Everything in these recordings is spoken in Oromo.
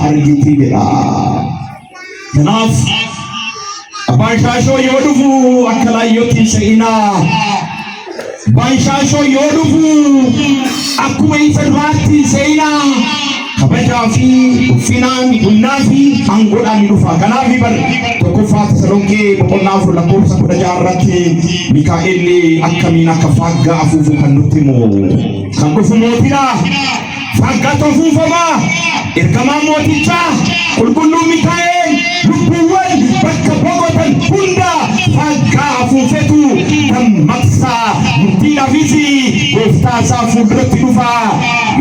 argiti jedha. Kanaaf abbaan shaashoo yoo dhufu akka laayyootti sa'inaa. Abbaan shaashoo yoo dhufu akkuma isa duraatti sa'inaa. Kabajaa fi ulfinaan gunnaa fi aangoodhaan ni dhufa. Kanaaf tokkoffaa Tasaloonkee boqonnaa 4 lakkoofsa 16 irratti Mikaa'el akkamiin akka faaggaa afuufu kan nutti himu. Kan dhufu mootiidha. Faaggaatu afuufama. Ergamaan mootichaa qulqulluun Mikaa'el lubbuuwwan bakka boqotan hunda faaggaa afuufetu dammaqsaa murtiidhaafis gooftaa isaa fuulduratti dhufa.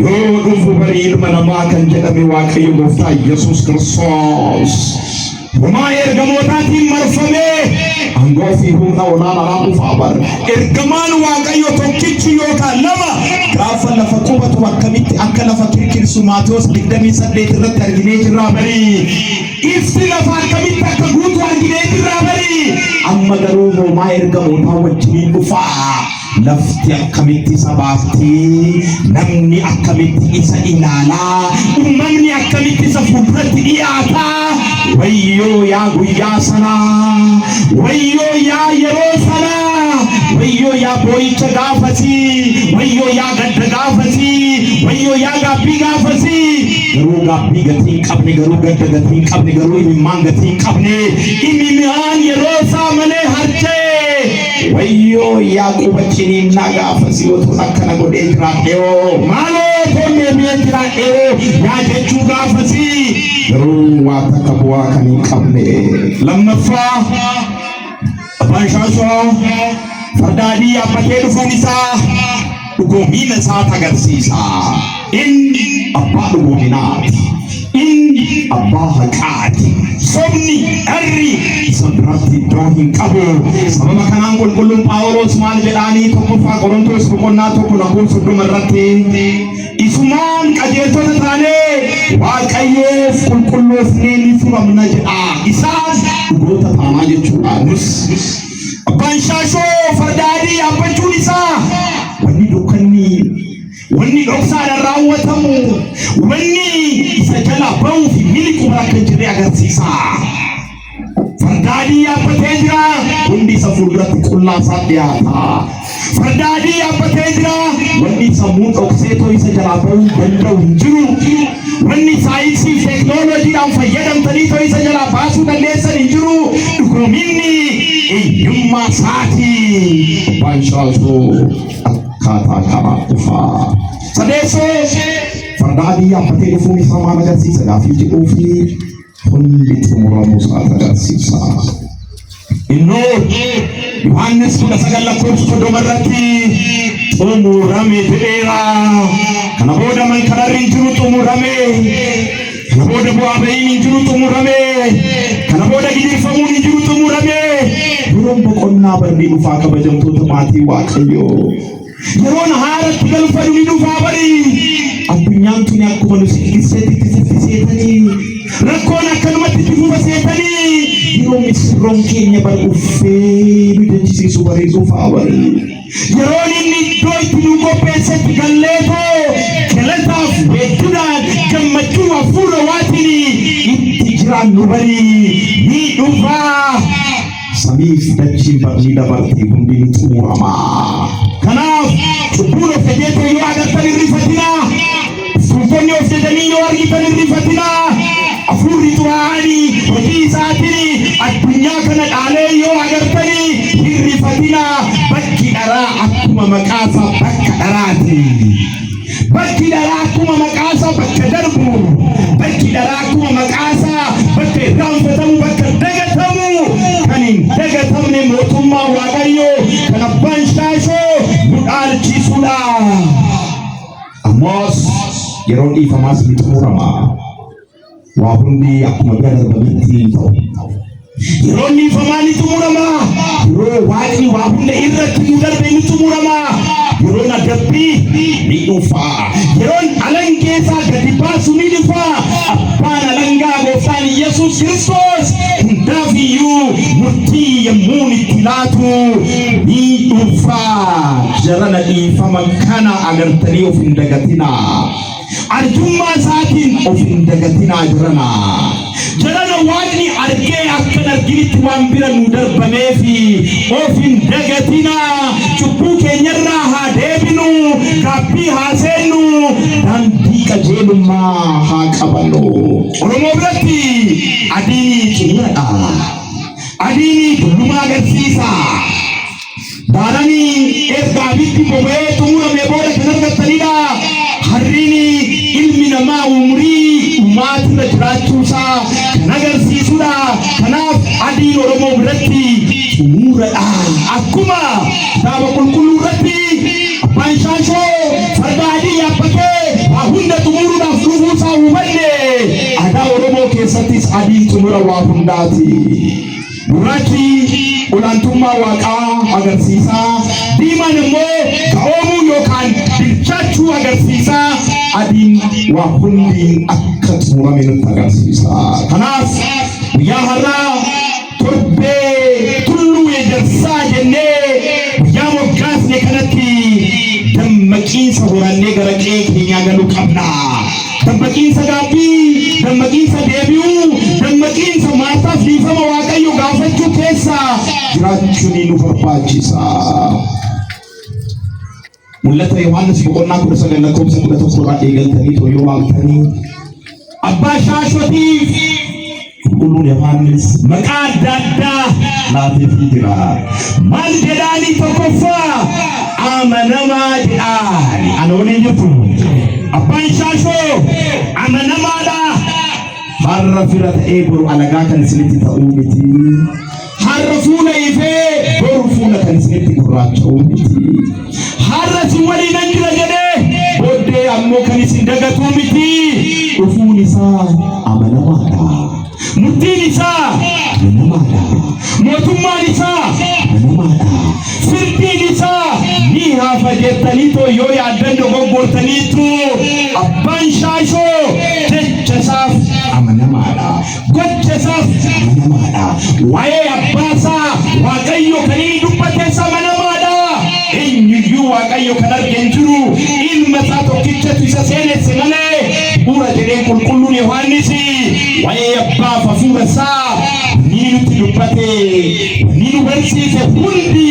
Yoo dhufu bari ilma namaa kan jedhame Waaqayyo gooftaa Yesuus Kiristoos homaa ergamootaatiin marfamee aangoo fi humna olaanaa dhufa bar. Ergamaan Waaqayyo tokkichi yookaan lama gaafa lafa qubatu akkamitti akka lafa kirkirsu Maatewos 28 irratti arginee jirra bari. Ibsi lafa akkamitti akka guutu arginee jirra bari. Amma garuu homaa ergamootaa wajjin dhufa. Lafti akkamitti sabaatti, namni akkamitti isa ilaalaa, uummanni akkamitti isa fuulduratti dhiyaataa. Wayyoo yaa guyyaa sanaa, wayyoo yaa yeroo sanaa, wayyoo yaa boo'icha gaafasii, wayyoo yaa gadda gaafasii, wayyoo yaa gaabbii gaafasii. Garuu gaabbii gatii hin qabne, garuu gadda gatii hin qabne, garuu imimmaan gatii hin qabne. Imimmaan yeroo isaa malee harcee. Wayyoo yaa qubachiniin na gaafasii otoo akkana godhee jiraadhee maaloo tonnee mi'a jiraadhee yaa jechuu gaafasii. Garuu waa takka bu'aa kan hin qabne. Lammaffaa abbaan shaashoo fardaadii yaabbatee dhufuun isaa dhugoomina isaa agarsiisa. Inni abbaa dhugoominaati. Inni abbaa haqaati. Sobni dharri isa biratti iddoo hin qabu. Sababa kanaan qulqulluun Phaawulos maal jedhaanii tokkoffaa Qorontos boqonnaa 1:30 irratti isumaan qajeeltota taanee Waaqayyoof qulqulloofnee ni furamna jedha. Isaas dhugoota taanaa jechuudha. Abbaan shaashoo fardaadii yaabbachuun isaa wanni dukkanni wanni dhoksaadhaan raawwatamu wanni isa jala ba'uu fi miliquu akka jirre agarsiisa. Fardaadii yaabbatee jira, hundi isa fuulduratti qullaa isaa dhiyaata. Fardaadii yaabbatee jira, wanni sammuu dhokseetoo isa jalaa ba'uu danda'u hin jiru. Wanni saayinsii fi teeknooloojiidhaan fayyadamtanii too isa jalaa baasuu dandeessan hin jiru. Dhugoominni eenyummaa isaatii. Abbaan shaashoo akkaataa kanaa dhufa. Sadeessoo fardaadii yaabbatee dhufuun isaa maal agarsiisa? Gaafii jedhuu fi hundi xumuramuu isaa agarsiisa. Innoo Yohaannis 19:30 irratti xumurame jedheera. Kana booda mankararri hin jiru xumurame. Kana booda bu'aa ba'iin hin jiru xumurame. Kana booda gidirfamuun hin jiru xumurame. Yeroon boqonnaa barri dhufaa kabajamtoota maatii Waaqayyoo. Yeroon haaratti galfatu ni dhufaa bari. Addunyaan tun akkuma nuti keessatti fuffiseetanii rakkoon akkanumatti fuffiseetanii yeroo misirroon keenya bari uffee nu jechisiisu bari dhufaa bari. Yeroon inni iddoo itti nu qopheessetti galleetoo galataaf beekuudhaan gammachuu hafuura waatiin itti jiraannu bari ni dhufaa. Samiif dachiin barni dabartii hundi ni xumurama. Kanaaf cubbuun of jedhee yoo agartan irrifatina. Suufonni of jedhanii yoo argitan irrifatina. Hafuurri xuraa'anii hojii isaatiin addunyaa kana dhaalee yoo agartanii irrifatina. Bakki dharaa akkuma maqaasaa bakka dharaati. Bakki dharaa akkuma maqaasaa bakka darbu. Bakki dharaa akkuma maqaasaa bakka irraanfatamu bakka dagatamu. Kan hin dagatamne mootummaa Waaqayyoo kan abbaan shaashoo nu dhaalchisuudha. Ammas yeroon dhiifamaas ni xumurama. Waa hundi akkuma garbamitti ta'u. Yeroon dhiifamaa ni xumurama. Yeroo Waaqni waa hunda irratti nu darbe ni xumurama. Yeroon adabbii ni dhufa. Yeroon alangeessaa gadi baasu ni dhufa. Abbaan alangaa gooftaan Yesuus Kiristoos hundaafiyyuu murtii yemmuu itti laatu ni dhufa. Jarana dhiifama kana agartanii of hin dagatina. arjummaa isaatiin of hin dagatinaa jirana. Jarana waaqni argee akkan arginitti waan bira nu darbameefi of hin dagatinaa. Cubbuu keenyarraa haa deebinu, gaaffii haa seennu, daandii qajeelummaa haa qabannu. Oromoo biratti adiin xumuradha. Adiin dhumma agarsiisa. Daarani erga abitti boba'ee xumuramee booda kan argattanidha. Harrini ilmi namaa umurii ummaatirra jiraachuusaa kan agarsiisudha. Kanaaf adiin Oromoo biratti xumuradha. Akkuma kitaaba qulqulluu irratti abbaan shaashoo farda adii yaabbatee waa hunda xumuruudhaaf dhufuusaa hubanne, aadaa Oromoo keessattis adiin xumura waa hundaati. Gurraachi olaantummaa waaqaa agarsiisa. Diimaan immoo ga'oomuu yookaan bilchaachuu agarsiisa. Adiin waa hundi akka xumurame nutti agarsiisa. Kanaaf guyyaa har'aa torbee tulluu ejersaa jennee guyyaa moggaasne kanatti dammaqiinsa horannee gara qe'ee keenyaa galuu qabna. Dammaqiinsa gaaffii, dammaqiinsa deebi'uu, dammaqiinsa maataaf dhiifama Waaqayyo gaafachuu keessa jiraachuun nu barbaachisa. Mul'ata Yohaannis boqonnaa 19 lakkoofsa 11 irraa eegaltanii yoo laaltanii abbaa shaashootiif qulqulluun Yohaannis maqaa adda addaa laafeefii jira. Maal jedhaanii? tokkoffaa amanamaa jedhaani. Ana waliin jirtu abbaan shaashoo amanamaadha. Har'a fira ta'ee boru alagaa kan isinitti ta'uu miti. Har'a fuula ifee boru fuula kan isinitti gurraacha'uu miti. Har'a si waliin an jira jedhee booddee ammoo kan isin dagatuu miti. Dhufuun isaa amanamaadha. Murtiin isaa amanamaadha. Mootummaan isaa amanamaadha. Firdiin isaa ni hafa jettaniitoo yoo yaaddan dogoggortaniitu abbaan shaashoo jecha isaaf amanamaadha. Gocha isaaf amanamaadha. Waa'ee abbaasaa Waaqayyo kan inni dubbates amanamaadha. Eenyuyyuu Waaqayyo kan argeen jiru ilma isaa tokkichatu isa seenesse malee bu'uura jedhee qulqulluun Yohaannis waa'ee abbaaf hafuura isaa ni nutti dubbate, ni nu barsiise hundi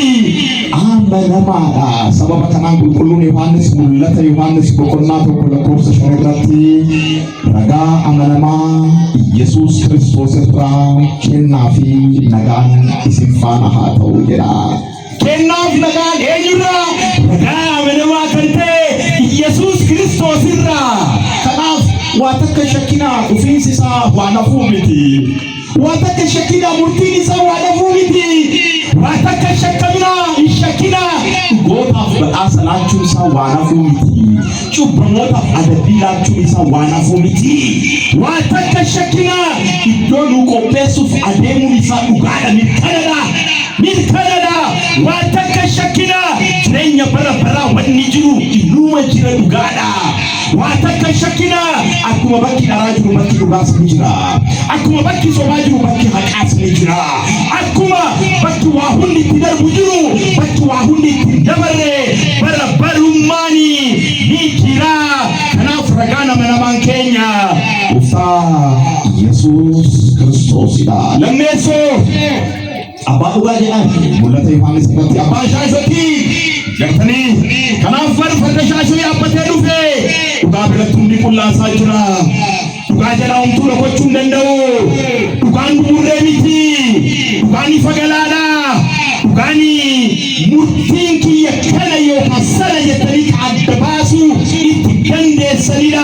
amanamaadha. Sababa kanaan qulqulluun Yohaannis mul'ata Yohaannis boqonnaa 1 lakkoofsa 5 irratti ragaa amanamaa Yesuus Kiristoos irraa kennaa fi nagaan isin faana haa ta'u jedha. Kennaaf nagaan eenyurraa? Ragaa amanamaa kan ta'e Yesuus Kiristoos irraa. Kanaaf waa takka shakkinaa dhufiinsi isaa waan hafuu miti. Waa takka shakkinaa murtiin isaa waan hafuu miti. Waa takka shakkaminaa hin shakkinaa. Dhugootaaf badhaasa laachuun isaa waan hafuu miti. Cubbamootaaf adabbii laachuun isaa waan hafuu miti. Waa takka shakkinaa iddoo nu qopheessuuf adeemuun isaa dhugaadha, mirkanadha. Mirkanadha. Waa takka shakkinaa jireenya bara baraa wanni jiru inuma jira dhugaadha. Waa takka shakkinaa akkuma bakki dharaa jiru bakki dhugaas ni jira. Akkuma bakki sobaa jiru bakki haqaas ni jira. Akkuma bakki waa hundi itti darbu jiru bakki waa hundi itti dabarre bara barummaani ni jira. Kanaaf ragaan amanamaan keenya Gooftaa Yesuus Kiristoosidha. Lammeessoo abbaa dhugaa jedhani mul'ata Yohaannis irratti abbaan shaashootii gartanii. Kanaaf farda shaashoo yaabbatee dhufe dhugaa biratti hundi qullaasaa jira. Dhugaa jala homtuu dhokachuu hin danda'u. Dhugaan gumurree miti. Dhugaan ifa galaadha. Dhugaan murtiin kiyya kana yookaan sana jettanii adda baasuu itti dandeessanidha.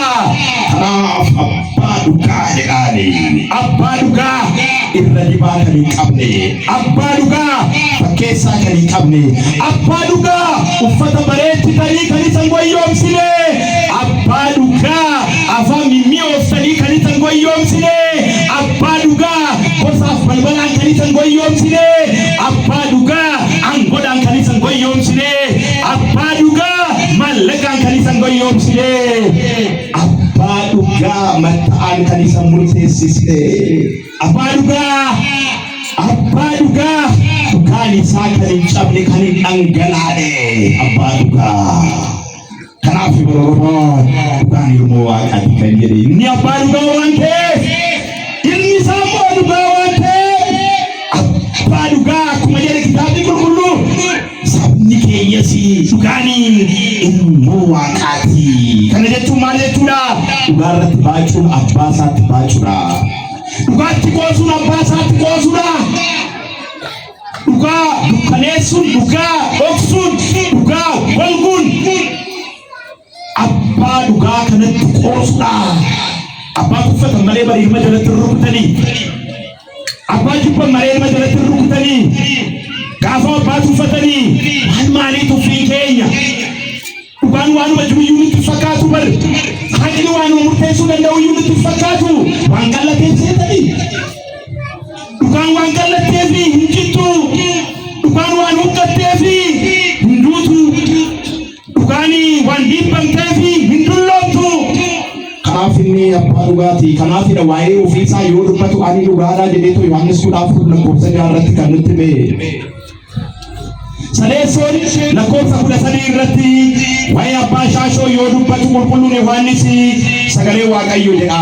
Kanaaf abbaa dhugaa jedhani. Abbaa dhugaa irra dibaa kan hin qabne. Abbaa dhugaa fakkeessaa kan hin qabne. Abbaa dhugaa uffata bareechitanii kan isan goyyoomsine. Abbaa dhugaa afaan mimmi'ooftanii kan isan goyyoomsine. Abbaa dhugaa gosaaf balbalaan kan isan goyyoomsine. Abbaa dhugaa aangoodhaan kan isan goyyoomsine. Abbaa dhugaa maallaqaan kan isan goyyoomsine. Abbaa dhugaa matta'aan kan isan murteessisne. Abbaa dhugaa dhugaan isaa kan hin cabne kan hin dhangalaane. Abbaa dhugaa. Kanafi Boromo, Daniel Akadikari, Niapaduante, Ilmisamu Bawante, Paduga, Kumayari Kitabi Kulu, Sabnike Yesi, Sugani, Muakati, Kanadetu Maletula, Ugarat Bachum, Abbasat Bachura, Ugati Kosuna, Abbasat Kosuna. Duga, Dukanesun, Duga, Oksun, Duga, Walgun. Abba Duga kanet Kosuna. Abba Kufat Malay Bari Majalat Rukutani. Abba Jupa Malay Majalat Rukutani. Kafa Batu Fatani. Mali to free Kenya. Dugan wanu Majmu unit to Fakatu Bar. Hajinu wanu Mutesu and no unit to Fakatu. Wangala Tetani. Dugan Wangala Tevi, Hinjitu. Dugan Wanuka Tevi, Hindutu. Dugani Wandipam Tevi, Hindulotu. Kanafini Aparugati, Kanafi the Wai Officer, Yoruba to Ani Lugara, the Deto Yohannes could have put the Kopsaga Kanutime. Saleson, La Kopsa Pudasani Rati, Waya Pasha, Yoruba to Mopulu Vanisi, Sagalewa Kayuda.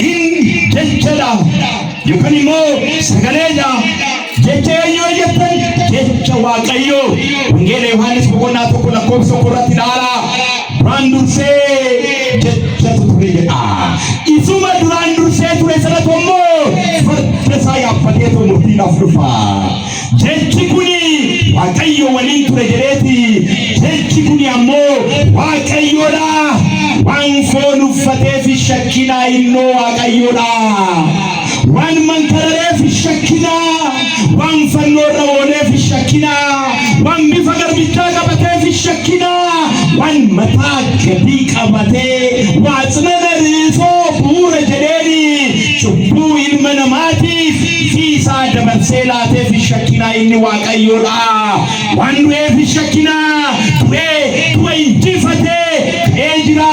In Jechela, you can know Sagaleja, Jechayo Yetan, Jechawakayo, Ngele Yohannes Pugona to Pula Kopsa Puratinara, Branduse, Jechatu. Isuma Duranduse to Resatomo, Presaya Pateto Mutina Frufa, Jechikuni, Wakayo Walin to Regereti, Jechikuni Amo, Wakayora, one phone of Fatefi Shakina in no Wakayora, one Mankarefi Shakina, one Fanora Olefi Shakina, one Bifagarbitaga Batefi Shakina, one Matak Bika Bate, what's another so poor Jerry, Chupu in Manamati, Fisa de Marcela Tefi Shakina in Wakayora, one way Shakina, way, Tifate, Ejra,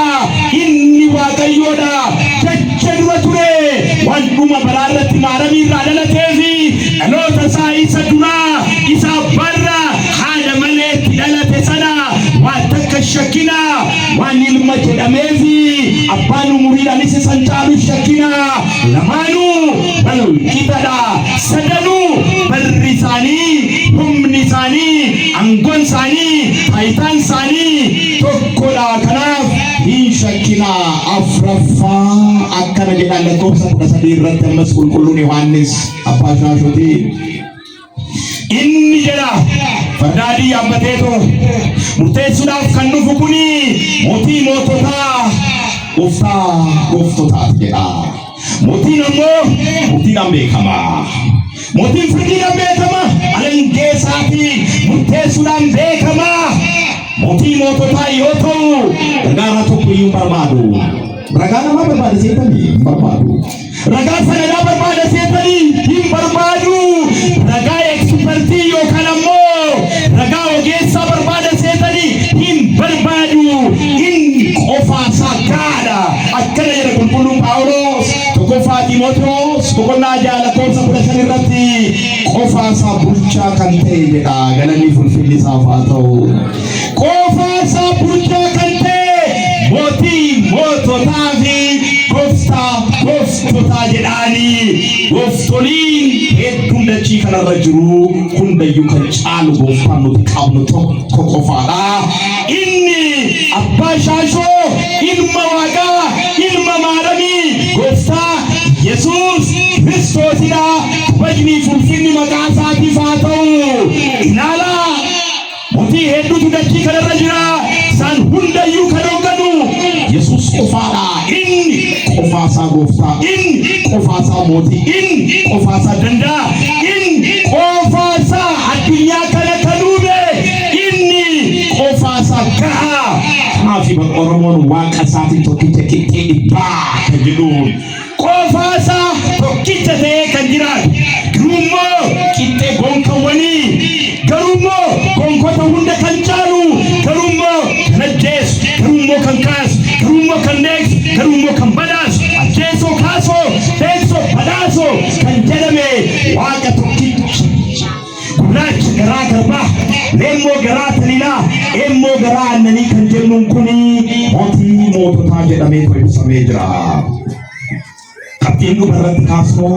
in Wakayora, Chechature, one Buma Barala Timarami Radala Tevi, and all the size of Dura, Isa Barra, Hadamale, Tidala Tesana, Wataka Shakina, one Ilma Jedamezi, Apanu Murida Nisi Santaru Shakina, Lamanu, Kitada, Sadanu, Barisani, Humnisani, Angonsani, Aitan Sani, Tokola Kanaf, Shakina, Afrafa, Akana and the Kosa Pasadi Ratamas Kuluni Wanis, Apasha Shoti. In Nijera, Fadadi Abateto, Mutesuna Kanufukuni, Moti Motota, Ufta, Uftota, Motina Mo, Mutina Bekama, Motin Frida Bekama, Alan Gesati, Mutesuna Bekama, Moti Motota Yoto, Ragana Toku Barbado, Ragana Barbada Setani, Barbado, Ragana Barbada Setani, in Barbado, Raga Expertio Canamo, Raga Ogesa Barbada Setani, in Barbado, in Kofa Sakada, Akara Kumpulu Paulos, Tokofa Timotos, Tokonaja, La Cosa Purasanirati, Kofa Sabucha Kante, Ganani Fulfilis Avato, Kofa Sabucha Kante, Moti, Moto Tavi, Costa, Costa Jedani, Gostolin, Kunda Chikana Rajuru, Kunda Yukan Chalu, Gofano, Kabno Tokofada, Inni, Abashasho, Ilmawaga, Ilmamarami, Gosta, Jesus, Christosida, Bajni Fulfini Magasa Tifato, Inala, Moti Hedu to the Chikana Rajura, San Hunda Yukanoganu, Jesus Kofada, in Kofasa Gofta, in Kofasa Moti, in Kofasa Danda, in Kofasa Atinya Kanube, in Kofasa Kaha, Hafi Oromon Wakasati Tokite back, you know. Kofasa Tokite Kandirat, Grumo, Kite Gonkawani, Garumo, Gonkota Hunda Kanchalu, Garumo, Najes, Garumo Kankas, Garumo Kanex, Garumo Kambadas, Ajeso Kaso, Tenso Padaso, Kanjelame, Waka Tokite. Gurach Garagarba, Nemo Garatlina, Emo Garan, Nani Kanjelum Kuni, moototaa jedhamee ibsamee jira. Qabxiin dhumarratti kaasnu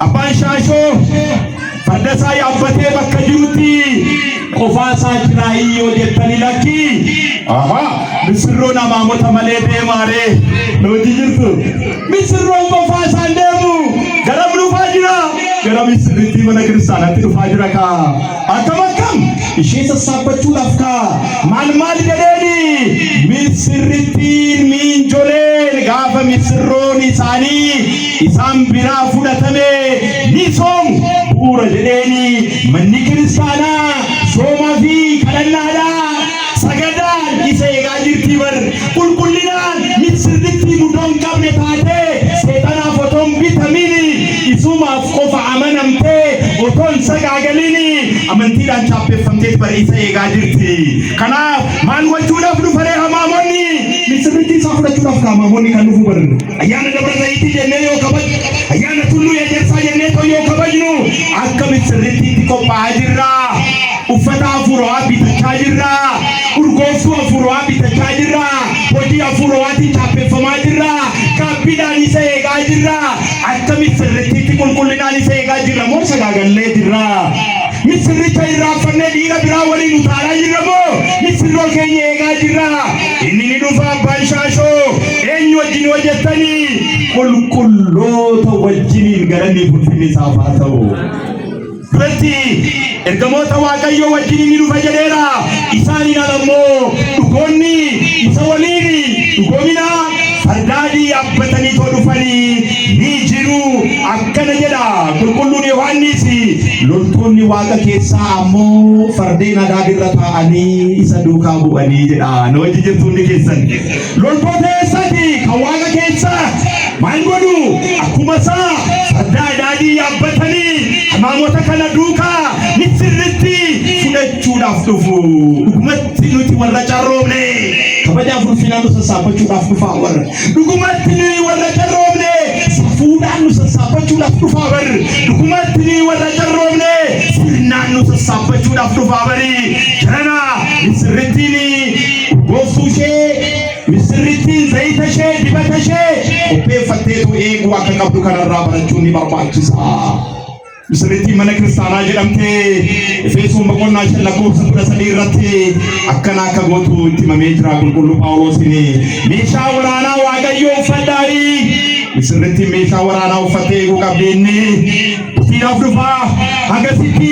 abbaan shaashoo farda isaa yaabbatee bakka jirutti qofaa isaa jira iyyoo jettanii lakki. Misirroon amaamota malee deemaaree loojii jirtu. Misirroon qofaa isaan deemu garam dhufaa jira. Gara misirritti mana kiristaanaatti dhufaa jira kaa. Akkam ishee sassaabachuudhaaf kaa maal jedheeni misirrittiin miinjoleen gaafa misirroon isaanii isaan biraa fudhatame ni soomu bu'uura jedheeni manni kiristaanaa soomaa fi kadhannaadhaa sagadaan isa eegaa jirti bar qulqullinaan misirritti mudoon qabne taatee seexanaaf otoon bitamini isumaaf qofa amanamtee otoon sagaagalini amantiidhaan chaappeffamtee bar isa eegaa jirti. Kanaaf maal gochuudhaaf dhufaree hamaamonni misirritti isaa fudhachuudhaaf hamaamonni kan dhufu bar ayyaana dabra zayitii jennee yoo kabajnu ayyaana tulluu ejersaa jennee yoo kabajnu akka misirrittiitti qophaa'aa jirra. Uffata afuurawaa bitachaa jirra. Urgooftuu afuurawaa bitachaa jirra. Hojii afuurawaatiin chaappeffamaa jirra. Kaabbiidhaan isa eegaa jirra. Akka misirrittiitti qulqullinaan isa eegaa jirra moo sagaagallee jirra? Misirricha irraanfannee dhiira biraa waliin utaalaa jirra moo misirroo keenya eegaa jirra? Inni ni dhufa abbaan shaashoo eenyu wajjin hojjettanii qulqulloota wajjiniin galanii ulfinni isaaf haa ta'u. Duratti ergamoota waaqayyoo wajjin ni dhufa jedheera. Isaaniin alammoo dhugoonni isa waliin dhugoomina fardaadii yaabbatanii too dhufanii ni jiru. Akkana jedha qulqulluun Yohaannis loltoonni waaqa keessaa ammoo fardeen adaadirra taa'anii isa duukaa bu'anii jedha. Na wajji jirtuun keessan loltoota eessati kan waaqa keessaa maal godhu akkuma isaa farda adaadii yaabbatanii hamaamota kana duukaa misirritti fudhachuudhaaf dhufu. Dhugumatti nuti warra carroomne kabajaaf ulfinaan nu sassaabachuudhaaf dhufaa warra. Dhugumatti nuyi warra carroomne safuudhaan nu sassaabachuudhaaf dhufaa warra. Dhugumatti nuyi warra carroomne sirnaan nu sassaabachuudhaaf dhufaa bari. Jarana misirrittiin gooftuu ishee misirrittiin zayita ishee dibata ishee qopheeffatteetu eeguu akka qabdu kanarraa barachuun ni barbaachisa. Misirrittiin mana kiristaanaa jedhamtee Efesoon boqonnaa 5:13 irratti akkana akka gootu itti himamee jira qulqulluu Phaawulosiin. Meeshaa waraanaa waaqayyoo uffadhaayi. Misirrittiin meeshaa waraanaa uffattee eeguu qabdi. Inni siidhaaf dhufaa hagasitti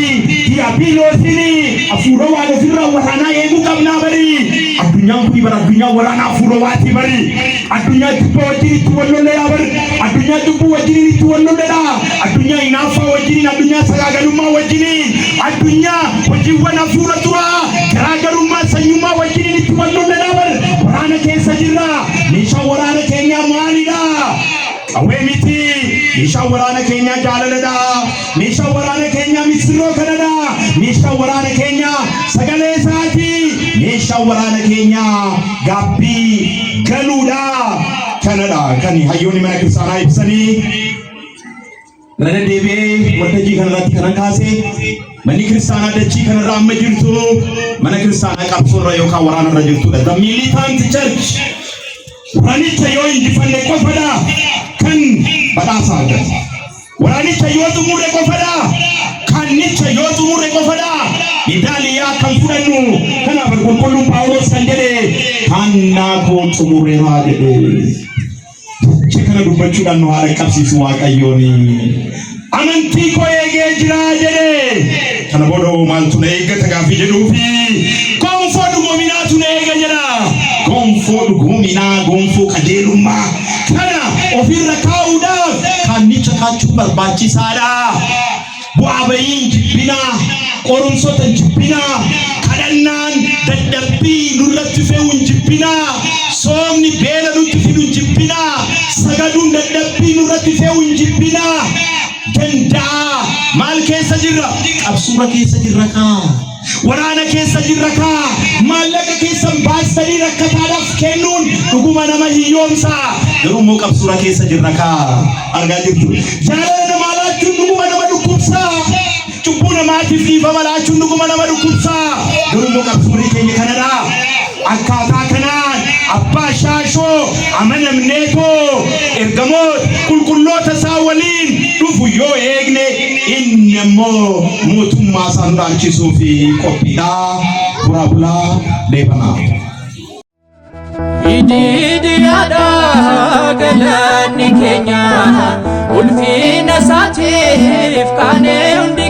diiyaabiloosiin hafuura waan ofirraa waraanaa eeguu qabnaa bari. Addunyaan kun bara addunyaa waraanaa hafuura waatii bari. Addunyaa jibbaa wajjin itti wal lolleedha bari. Addunyaa dubbuu wajjin itti wal lolleedha. Addunyaa hinaaffaa wajjin addunyaa sagaagalummaa wajjin addunyaa hojiiwwan hafuura turaa garaagarummaa sanyummaa wajjin itti wal lolleedha bari. Waraana keessa jirra. Meeshaan waraana keenyaa maalidha? Qawwee miti. Meeshaan waraana keenyaa jaalaladha. Meeshaan waraana keenyaa misirroo kanadha. Meeshaan waraana keenyaa sagalee isaati. Meeshaan waraana keenyaa gaabbii galuudha kanadha. Kan hayyoonni mana kiristaanaa ibsanii rana deebi'ee waltajjii kanarratti kana kaasee manni kiristaanaa dachii kanarraa amma jirtu mana kiristaanaa qabsoorra yookaan waraanarra jirtudha. The Militant Church waraanicha yoo injifanne qofadha kan badhaasaa argata. Waraanicha yoo xumure qofadha kannicha yoo xumure qofadha medaaliyaa kan fudhannu. Kanaaf qulqulluun Phaawulos kan jedhe kannaa koo xumureeraa jedhe. Kana dubbachuudhaan nu haala qabsiisu waaqayyooni. Amantii koo eegee jira jedhe. Kana booda maaltu na eeggata gaaffii jedhuufi gonfoo dhugoominaatu na eega jedha. Gonfoo dhugoominaa gonfoo qajeelummaa kana ofirra kaa'uudhaaf kannicha kaachuu barbaachisaadha. Bu'aa bahiin jibbinaa qorumsoota jibbinaa kadhannaan dadhabbii nurratti fe'uun jibbinaa soomni beela nutti fiduun jibbinaa sagaduun dadhabbii nurratti fe'uun jibbinaa danda'a. Maal keessa jirra? Qabsuura keessa jirra kaa. Waraana keessa jirra kaa. Maallaqa keessan baastanii rakkataadhaaf kennuun dhuguma nama hiyyoomsa. Garuu immoo qabsuura keessa jirra kaa. Argaa jirtu. Jaalala namaa laachuun dhuguma nama dhukkubsa. Cubbuu namaatiif dhiifama laachuun dhuguma nama dhukkubsa. Garuu immoo qabsuurri keenya kanadha. Akkaataa kanaan abbaa shaashoo amanamneetoo ergamoota qulqulloota isaa waliin dhufu yoo eegne inni immoo mootummaa isaa nu dhaalchisuu fi qophiidha. Buraa bulaa deebanaa. Ididiyaadha galanni keenya ulfina isaatiif kaanee hundi